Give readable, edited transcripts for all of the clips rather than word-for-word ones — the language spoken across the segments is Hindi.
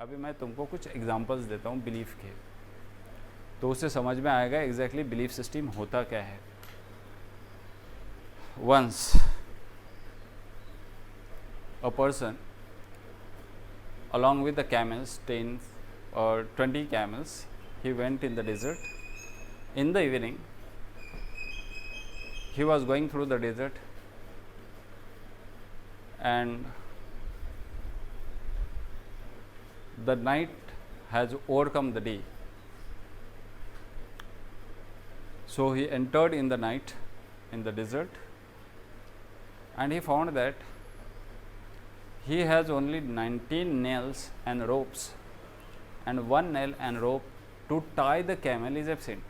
अभी मैं तुमको कुछ एग्जांपल्स देता हूँ बिलीफ के, तो उससे समझ में आएगा एग्जैक्टली बिलीफ सिस्टम होता क्या है. Once a person along with the camels, 10 or 20 camels, he went in the desert. In the evening, he was going through the desert, and the night has overcome the day. So he entered in the night in the desert, and he found that he has only 19 nails and ropes, and one nail and rope to tie the camel is absent,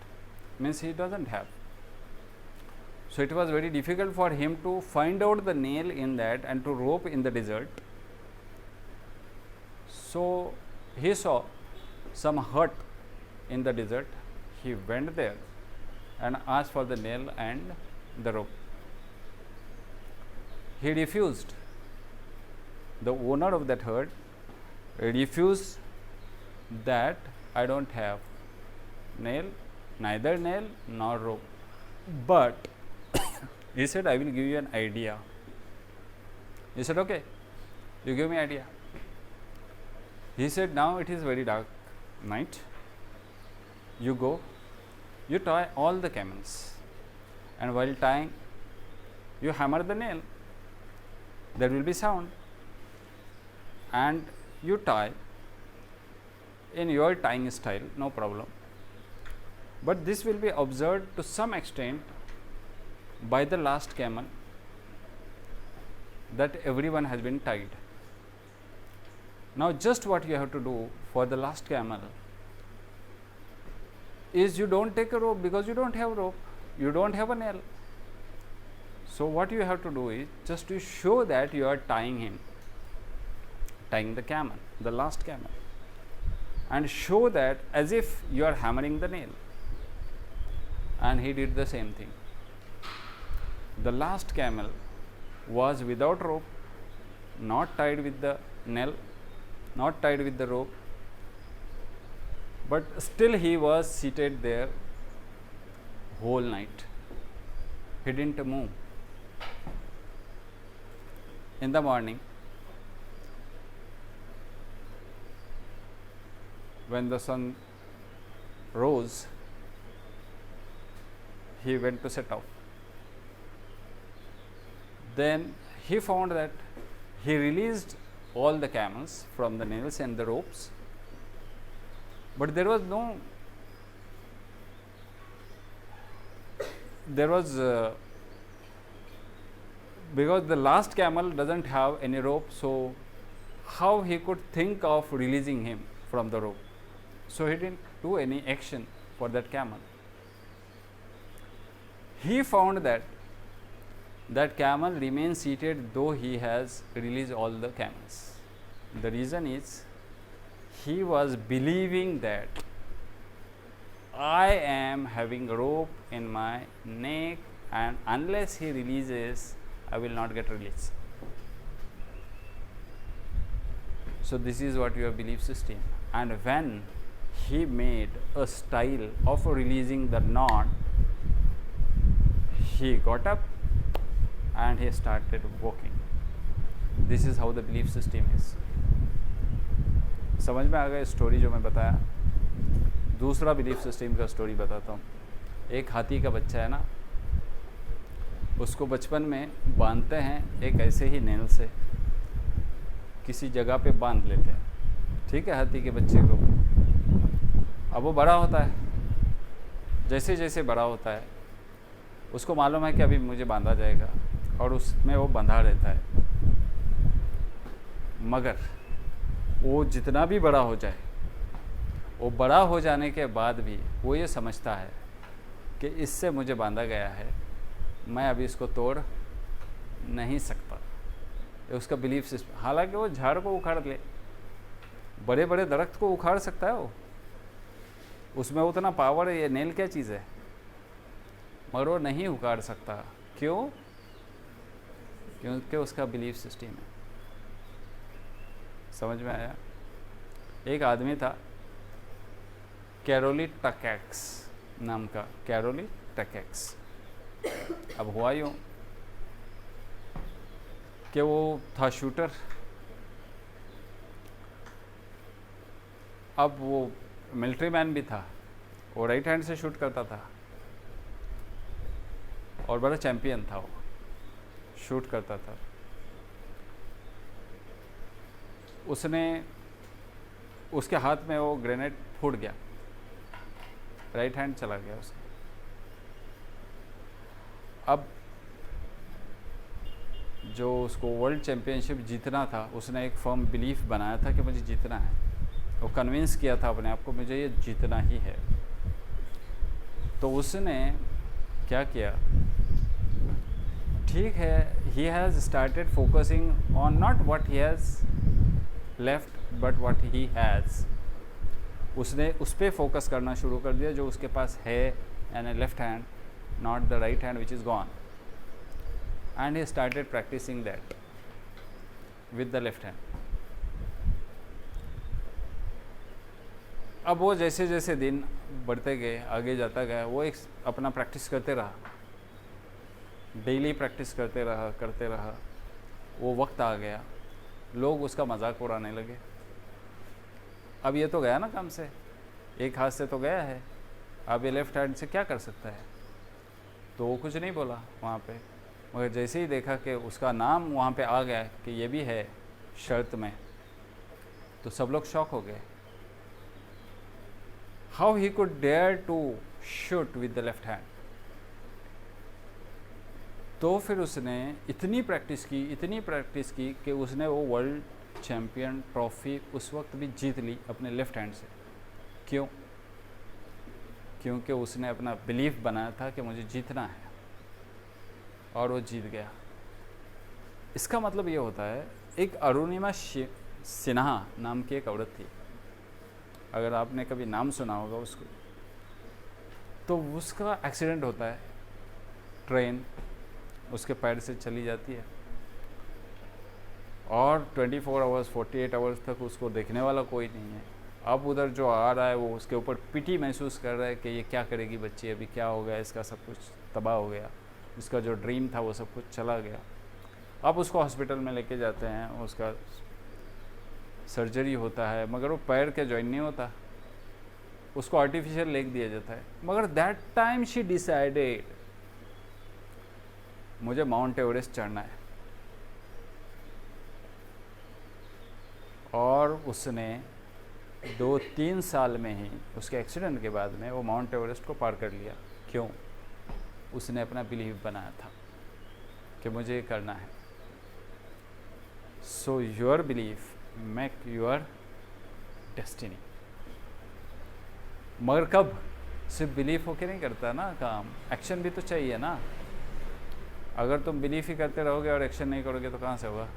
means he doesn't have. So it was very difficult for him to find out the nail in that and to rope in the desert. So he saw some hut in the desert. He went there and asked for the nail and the rope. He refused. The owner of that hut refused that I don't have nail, neither nail nor rope. But he said, I will give you an idea. He said, okay, you give me idea. He said, now it is very dark night. You go, you tie all the camels, and while tying, you hammer the nail. There will be sound, and you tie in your tying style, no problem. But this will be observed to some extent by the last camel that everyone has been tied. Now just what you have to do for the last camel is you don't take a rope, because you don't have rope, you don't have a nail. So what you have to do is just to show that you are tying him, tying the camel, the last camel, and show that as if you are hammering the nail. And he did the same thing. The last camel was without rope, not tied with the nail, not tied with the rope, but still he was seated there whole night. He didn't move. In the morning, when the sun rose, he went to set off. Then he found that he released all the camels from the nails and the ropes, but there was because the last camel doesn't have any rope, so how he could think of releasing him from the rope? So he didn't do any action for that camel. He found that that camel remains seated though he has released all the camels. The reason is he was believing that I am having a rope in my neck, and unless he releases, I will not get released. So this is what your belief system. And when he made a style of releasing the knot, he got up and he started walking. This is how the belief system is. समझ में आ गया स्टोरी जो मैं बताया. दूसरा बिलीफ सिस्टम का स्टोरी बताता हूँ. एक हाथी का बच्चा है ना, उसको बचपन में बांधते हैं एक ऐसे ही नेल से, किसी जगह पे बांध लेते हैं, ठीक है, हाथी के बच्चे को. अब वो बड़ा होता है, जैसे जैसे बड़ा होता है उसको मालूम है कि अभी मुझे बांधा जाएगा, और उसमें वो बंधा रहता है. मगर वो जितना भी बड़ा हो जाए, वो बड़ा हो जाने के बाद भी वो ये समझता है कि इससे मुझे बांधा गया है, मैं अभी इसको तोड़ नहीं सकता. ये उसका बिलीफ सिस्टम. हालांकि वो झाड़ को उखाड़ ले, बड़े बड़े दरख्त को उखाड़ सकता है वो, उसमें उतना पावर है. ये नेल क्या चीज़ है, मगर वो नहीं उखाड़ सकता. क्यों? क्योंकि उसका बिलीफ सिस्टम है. समझ में आया? एक आदमी था कैरोली टकैक्स नाम का, कैरोली टकैक्स। अब हुआ यूँ कि वो था शूटर। अब वो मिलिट्री मैन भी था, वो राइट हैंड से शूट करता था और बड़ा चैम्पियन था, वो शूट करता था। उसके हाथ में वो ग्रेनेड फूट गया, राइट हैंड चला गया उसका। अब जो उसको वर्ल्ड चैम्पियनशिप जीतना था, उसने एक फर्म बिलीफ बनाया था कि मुझे जीतना है। वो कन्विंस किया था अपने आप को, मुझे ये जीतना ही है। तो उसने क्या किया, ठीक है, he has started focusing on not what he has left but what he has. उसने उस पर फोकस करना शुरू कर दिया जो उसके पास है, यानी left hand, not the right hand which is gone. And he started practising that with the left hand. अब वो जैसे जैसे दिन बढ़ते गए, आगे जाता गया, वो एक अपना प्रैक्टिस करते रहा, डेली प्रैक्टिस करते रहा। वो वक्त आ गया, लोग उसका मजाक उड़ाने लगे। अब ये तो गया ना काम से, एक हाथ से तो गया है, अब ये लेफ्ट हैंड से क्या कर सकता है। तो वो कुछ नहीं बोला वहाँ पे, मगर जैसे ही देखा कि उसका नाम वहाँ पे आ गया कि ये भी है शर्त में, तो सब लोग शॉक हो गए। How he could dare to shoot with the left hand. तो फिर उसने इतनी प्रैक्टिस की कि उसने वो वर्ल्ड चैम्पियन ट्रॉफी उस वक्त भी जीत ली अपने लेफ्ट हैंड से। क्यों? क्योंकि उसने अपना बिलीफ बनाया था कि मुझे जीतना है, और वो जीत गया। इसका मतलब ये होता है, एक अरुणिमा सिन्हा नाम की एक औरत थी, अगर आपने कभी नाम सुना होगा उसको, तो उसका एक्सीडेंट होता है, ट्रेन उसके पैर से चली जाती है, और 24 आवर्स 48 आवर्स तक उसको देखने वाला कोई नहीं है। अब उधर जो आ रहा है वो उसके ऊपर पिटी महसूस कर रहा है कि ये क्या करेगी बच्ची, अभी क्या हो गया, इसका सब कुछ तबाह हो गया, इसका जो ड्रीम था वो सब कुछ चला गया। अब उसको हॉस्पिटल में लेके जाते हैं, उसका सर्जरी होता है, मगर वो पैर के जॉइन नहीं होता, उसको आर्टिफिशियल लेग दिया जाता है। मगर दैट टाइम शी डिसाइडेड मुझे माउंट एवरेस्ट चढ़ना है, और उसने 2-3 साल में ही, उसके एक्सीडेंट के बाद में, वो माउंट एवरेस्ट को पार कर लिया। क्यों? उसने अपना बिलीव बनाया था कि मुझे ये करना है। So your belief make your destiny. मगर कब? सिर्फ बिलीफ होके नहीं करता ना काम, एक्शन भी तो चाहिए ना। अगर तुम बिलीफ ही करते रहोगे और एक्शन नहीं करोगे तो कहाँ से होगा।